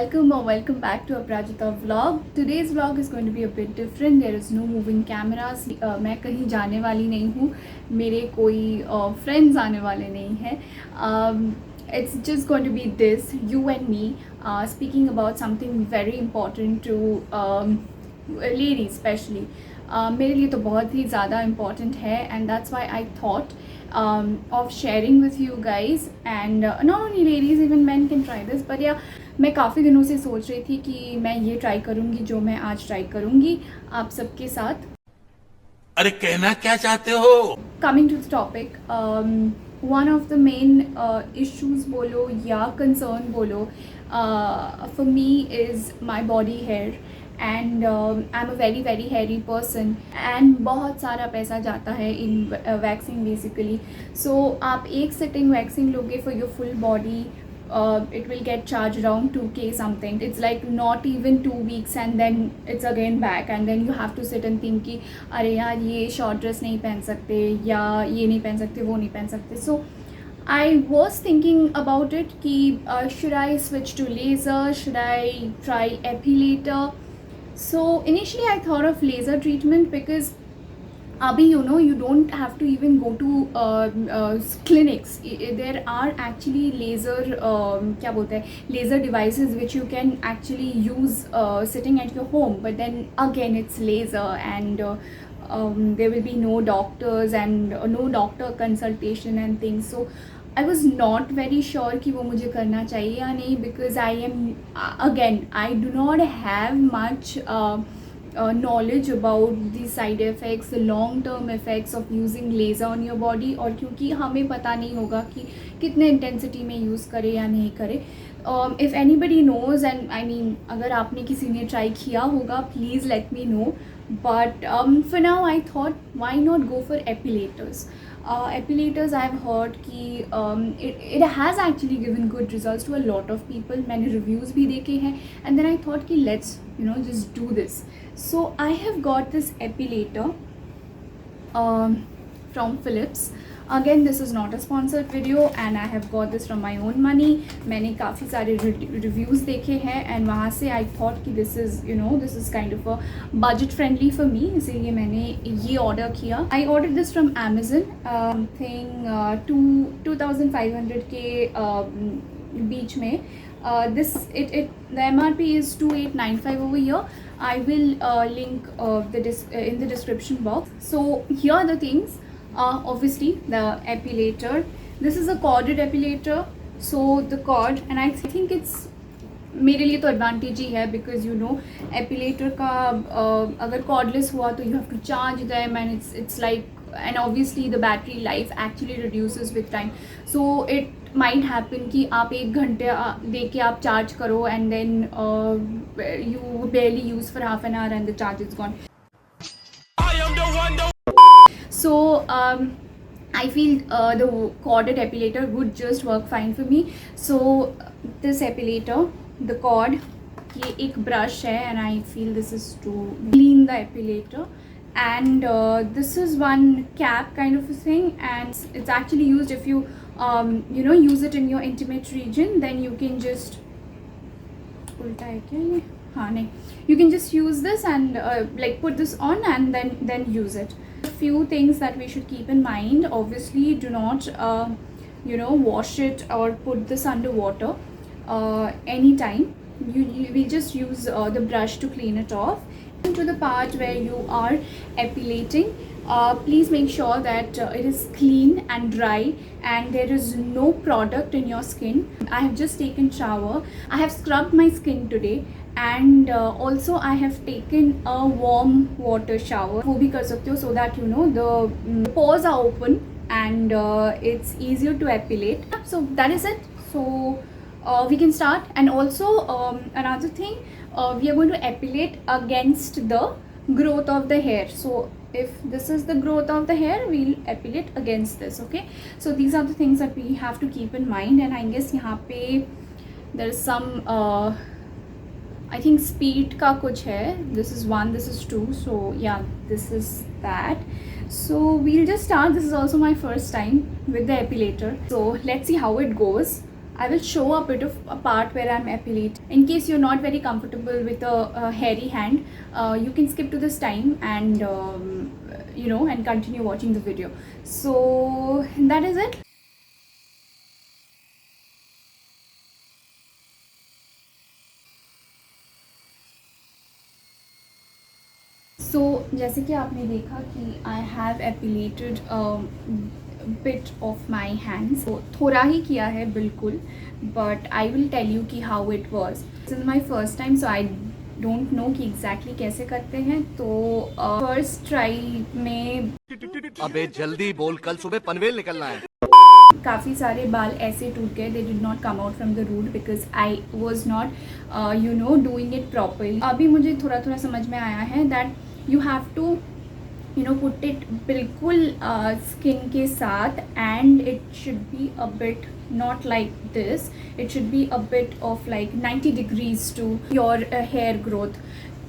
welcome or welcome back to Aprajita vlog. Today's vlog is going to be a bit different. There is no moving cameras. मैं कहीं जाने वाली नहीं हूँ, मेरे कोई friends आने वाले नहीं हैं. It's just going to be this, you and me, speaking about something very important to ladies especially. मेरे लिए तो बहुत ही ज़्यादा important है, and that's why I thought of sharing with you guys. And not only ladies, even men can try this. But yeah, मैं काफ़ी दिनों से सोच रही थी कि मैं ये ट्राई करूँगी जो मैं आज ट्राई करूँगी आप सबके साथ. अरे कहना क्या चाहते हो? Coming to the topic, one of the main issues बोलो या concern बोलो for me is my body hair. And I'm a very very hairy person and बहुत सारा पैसा जाता है in waxing basically. So आप एक sitting waxing लोगे for your full body, it will get charged around 2k something. It's like not even 2 weeks and then it's again back, and then you have to sit and think कि अरे यार ये short dress नहीं पहन सकते या ये नहीं पहन सकते वो नहीं पहन सकते. So I was thinking about it कि should I switch to laser, should I try epilator. So initially I thought of laser treatment because abhi you don't have to even go to clinics. There are actually laser क्या बोलते हैं laser devices which you can actually use sitting at your home, but then again it's laser and there will be no doctors and no doctor consultation and things. So I was not very sure कि वो मुझे करना चाहिए या नहीं, because I am again I do not have much knowledge about the side effects, the long term effects of using laser on your body. और क्योंकि हमें पता नहीं होगा कि कितने इंटेंसिटी में यूज़ करे या नहीं करे. If anybody knows, and I mean अगर आपने किसी ने ट्राई किया होगा, please let me know. But for now I thought why not go for epilators. Epilators I've heard कि it has actually given good results to a lot of people. मैंने reviews भी देखे हैं, and then I thought कि let's just do this. So I have got this epilator from Philips. Again, this is not a sponsored video and I have got this from my own money. मैंने काफ़ी सारे reviews देखे हैं and वहाँ से I thought कि this is kind of a budget friendly for me, इसीलिए मैंने ये order किया. I ordered this from Amazon, thing 2500 के बीच में. The MRP is 2895 over here. I will link in the description box. So here are the things. Obviously the epilator. This is a corded epilator. So the cord, and I think it's मेरे लिए तो advantage ही है, because epilator का अगर cordless हुआ तो you have to charge them, and it's like, and obviously the battery life actually reduces with time. So it might happen कि आप 1 घंटे दे के आप charge करो and then you barely use for half an hour and the charge is gone. So I feel the corded epilator would just work fine for me. So this epilator, the cord, ये एक brush है, and I feel this is to clean the epilator. And this is one cap kind of a thing, and it's actually used if you use it in your intimate region. Then you can just उल्टा है क्या ये? हाँ नहीं, you can just use this and like put this on and then use it. A few things that we should keep in mind. Obviously do not wash it or put this under water anytime. You will just use the brush to clean it off. To the part where you are epilating, please make sure that it is clean and dry and there is no product in your skin. I have just taken shower. I have scrubbed my skin today, and also I have taken a warm water shower. वो भी कर सकते हो, so that the pores are open and it's easier to epilate. So that is it. So we can start. And also another thing, we are going to epilate against the growth of the hair. So if this is the growth of the hair, we'll epilate against this. Okay, so these are the things that we have to keep in mind. And I guess यहाँ पे there is some I think speed का कुछ है. This is 1, this is 2. So yeah, this is that. So we'll just start. This is also my first time with the epilator, so let's see how it goes. I will show a bit of a part where I'm epilate. In case you're not very comfortable with a hairy hand, you can skip to this time and and continue watching the video. So that is it. सो जैसे कि आपने देखा कि I have epilated bit of my hands, थोड़ा ही किया है बिल्कुल, but I will tell you कि how it was. This is my first time, so I don't know कि एग्जैक्टली कैसे करते हैं. तो फर्स्ट ट्राई में अबे जल्दी बोल, कल सुबह पनवेल निकलना है. काफ़ी सारे बाल ऐसे टूट गए. They did not come out from the root because I was not doing it properly. अभी मुझे थोड़ा थोड़ा समझ में आया है that you have to put it बिल्कुल skin के साथ, and it should be a bit not like this. It should be a bit of like 90 degrees to your hair growth.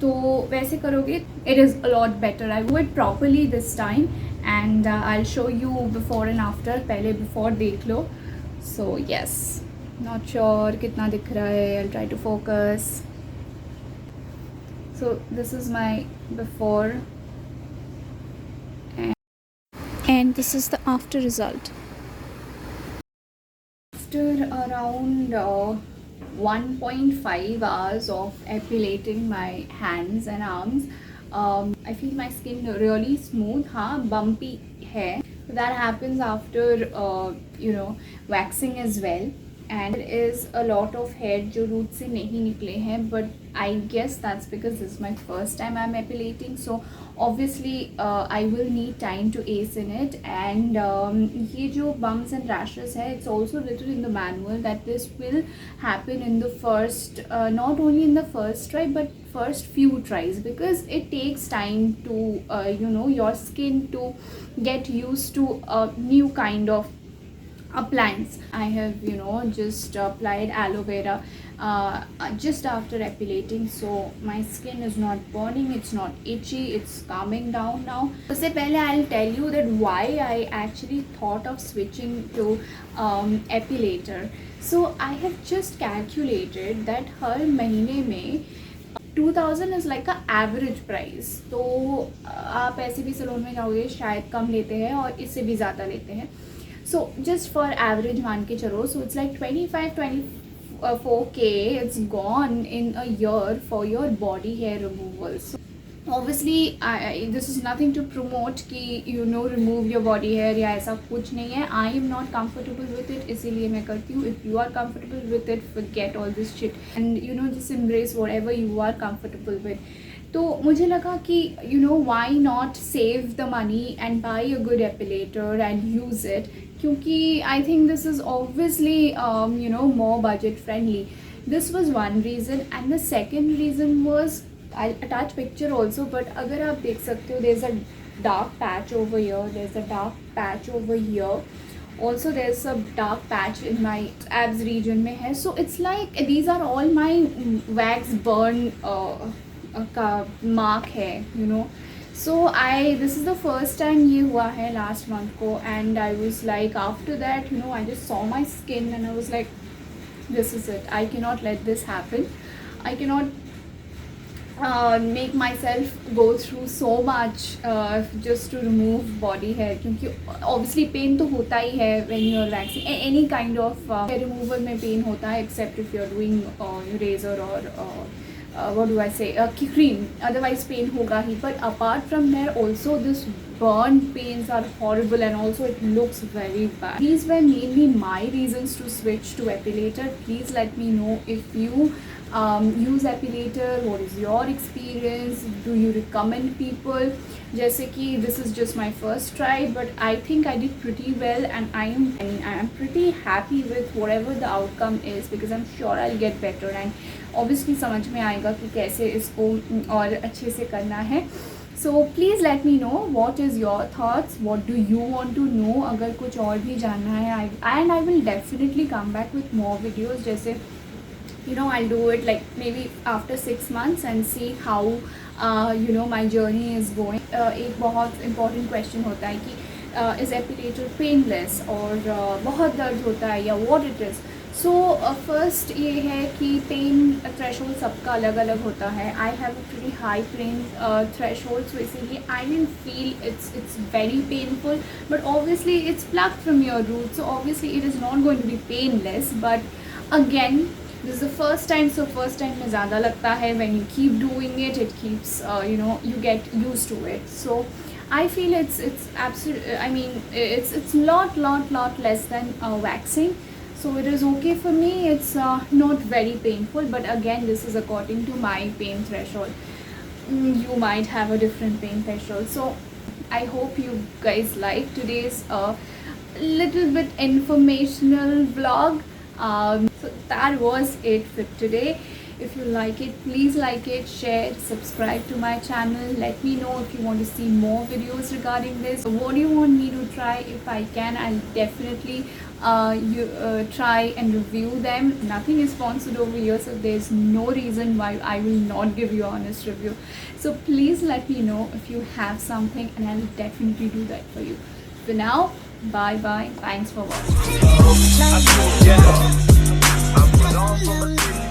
तो वैसे करोगे it is a lot better. I do it properly this time and I'll show you before and after. पहले before देख लो. So yes, not sure कितना दिख रहा है. I'll try to focus. So this is my before and this is the after result. After around 1.5 hours of epilating my hands and arms, I feel my skin really smooth. हाँ, bumpy है. That happens after waxing as well. And there is a lot of hair जो root से नहीं निकले हैं, but I guess that's because this is my first time I'm epilating, so obviously I will need time to ace in it. And ये जो bumps and rashes है, it's also written in the manual that this will happen in the first, not only in the first try but first few tries, because it takes time to your skin to get used to a new kind of appliance. I have just applied aloe vera just after epilating, so my skin is not burning, it's not itchy, it's calming down now. उससे पहले I'll tell you that why I actually thought of switching to epilator. So I have just calculated that हर महीने में 2000 is like a average price. तो आप ऐसे भी salon में जाओगे शायद कम लेते हैं और इससे भी ज़्यादा लेते हैं. So just for average मान के चलो, so it's like 25-24K it's gone in a year for your body hair removal. So obviously this is nothing to promote कि remove your body hair या ऐसा कुछ नहीं है. I am not comfortable with it, इसीलिए मैं करती हूँ. If you are comfortable with it, forget all this shit and just embrace whatever you are comfortable with. तो मुझे लगा कि why not save the money and buy a good epilator and use it, क्योंकि I think this is obviously more budget friendly. This was one reason, and the second reason was I'll attach picture also, but अगर आप देख सकते हो there's a dark patch over here, there's a dark patch over here, also there's a dark patch in my abs region में है. So it's like these are all my wax burn का mark है. So this is the first time ये हुआ है last month को, and I was like, after that I just saw my skin and I was like, this is it, I cannot let this happen. I cannot make myself go through so much just to remove body hair, क्योंकि obviously pain तो होता ही है when you are waxing. Any kind of hair removal में pain होता है, except if you are doing razor or what do I say, cream, otherwise pain होगा ही. But apart from there also this burn pains are horrible and also it looks very bad. These were mainly my reasons to switch to epilator. Please let me know if you use epilator, what is your experience, do you recommend people. जैसे कि this is just my first try, but I think I did pretty well and I am pretty happy with whatever the outcome is, because I'm sure I'll get better and obviously समझ में आएगा कि कैसे इसको और अच्छे से करना है. So please let me know what is your thoughts, what do you want to know. अगर कुछ और भी जानना है and I will definitely come back with more videos. जैसे I'll do it like maybe after 6 months and see how my journey is going. एक बहुत important question होता है कि is epilator painless और बहुत दर्द होता है या what it is. So first ये है कि पेन थ्रेशोल्ड सबका अलग अलग होता है. I have a pretty high pain threshold, so इसीलिए I don't feel it's very painful, but obviously it's plucked from your root, so obviously it is not going to be painless. But again, this is the first time, so first time में ज़्यादा लगता है. When you keep doing it, it keeps you get used to it. So I feel it's absolute. I mean, it's lot less than waxing. So it is okay for me. It's not very painful, but again, this is according to my pain threshold. You might have a different pain threshold. So I hope you guys like today's little bit informational vlog. So that was it for today. If you like it, please like it, share, subscribe to my channel. Let me know if you want to see more videos regarding this. What do you want me to try? If I can, I'll definitely try and review them. Nothing is sponsored over here, so there's no reason why I will not give you an honest review. So please let me know if you have something, and I'll definitely do that for you. For now, bye bye. Thanks for watching. Yeah.